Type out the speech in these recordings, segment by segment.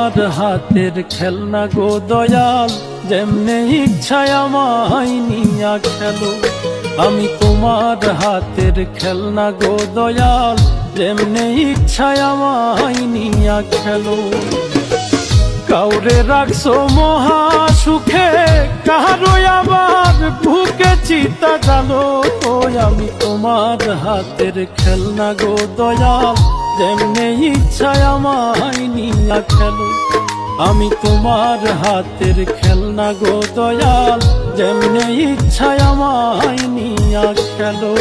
তোমার হাতের খেলনা গো দয়াল, যেমনে ইচ্ছায় আমায় নিয়া খেলো। আমি তোমার হাতের খেলনা গো দয়াল, যেমনে ইচ্ছায় আমায় নিয়া খেলো। কাউরে রাখছো মহা সুখে, কারো আবার বুকে চিতা জালো। আমি তোমার হাতের খেলনা গো দয়াল, যেমনে ইচ্ছায় আমায় নিয়া খেলো। আমি তোমার হাতের খেলনা গো দয়াল, যেমনে ইচ্ছায় আমায় নিয়া খেলো।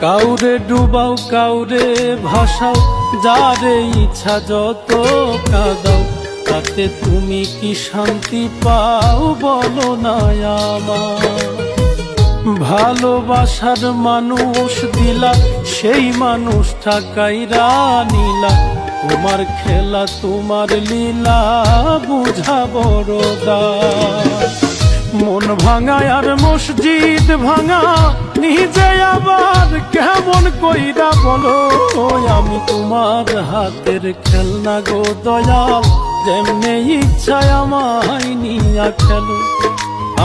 কাউরে ডুবাও কাউরে ভাসাও, যারে ইচ্ছা যত কাঁদাও, তাতে তুমি কি শান্তি পাও বলো না আমার। ভালোবাসার মানুষ দিলা, সেই মানুষটা কাইরা নিলা। তোমার খেলা তোমার লীলা, বুঝা বড় দায়। মন ভাঙা আর মসজিদ ভাঙা, নিজে আবার কেমন কইরা বলো। আমি তোমার হাতের খেলনা গো দয়াল, যেমনে ইচ্ছায় আমায় নিয়া খেলো।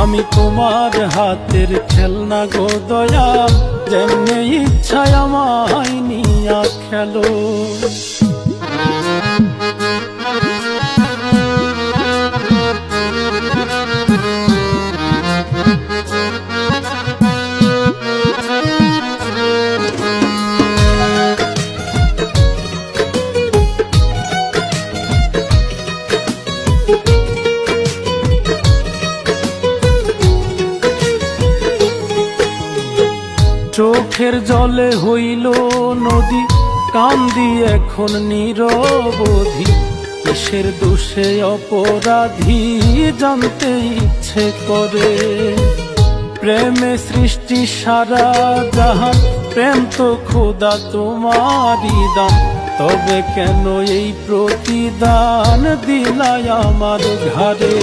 আমি তোমার হাতের খেলনা গো দয়াল, যেমনে ইচ্ছায় আমায় নিয়া খেলো। চোখের জলে হইল নদী, কান্দি এখন নিরবধি। কিসের দোষে অপরাধী, জানতে ইচ্ছে করে। প্রেমে সৃষ্টি সারা জাহান, প্রেম তো খোদা তোমারই দান। তবে কেন এই প্রতিদান দিলাই আমার ঘাড়ে।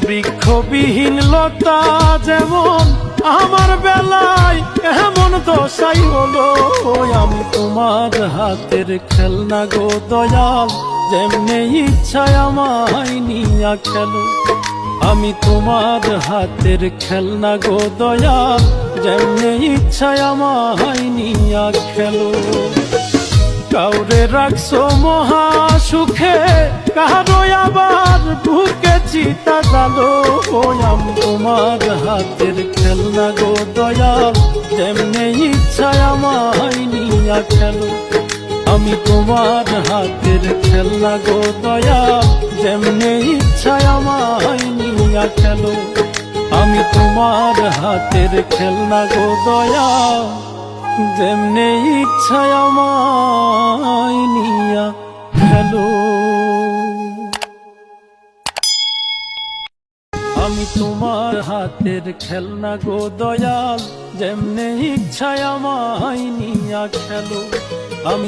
বৃক্ষবিহীন লতা যেমন আমার বেলায় এমন দশাই হলো। আমি তোমার হাতের খেলনা গো দয়াল, যেমনে ইচ্ছায় আমায় নিয়া খেলো। আমি তোমার হাতের খেলনা গো দয়াল, যেমনে ইচ্ছায় আমায় নিয়া খেলো। কাউরে রাখছো মহা সুখে, কারো আবার বুকে চিতা জালো। আমি তোমার হাতের খেলনা গো দয়াল, যেমনে ইচ্ছায় আমায় নিয়া খেলো। আমি তোমার হাতের খেলনা গো দয়াল, যেমনে ইচ্ছায় আমায় নিয়া খেলো। আমি তোমার হাতের খেলনা গো দয়াল, যেমনে ইচ্ছায় আমায় নিয়া খেলো। আমি তোমার হাতের খেলনা গো দয়াল, যেমনে ইচ্ছায় আমায় নিয়া খেলো। আমি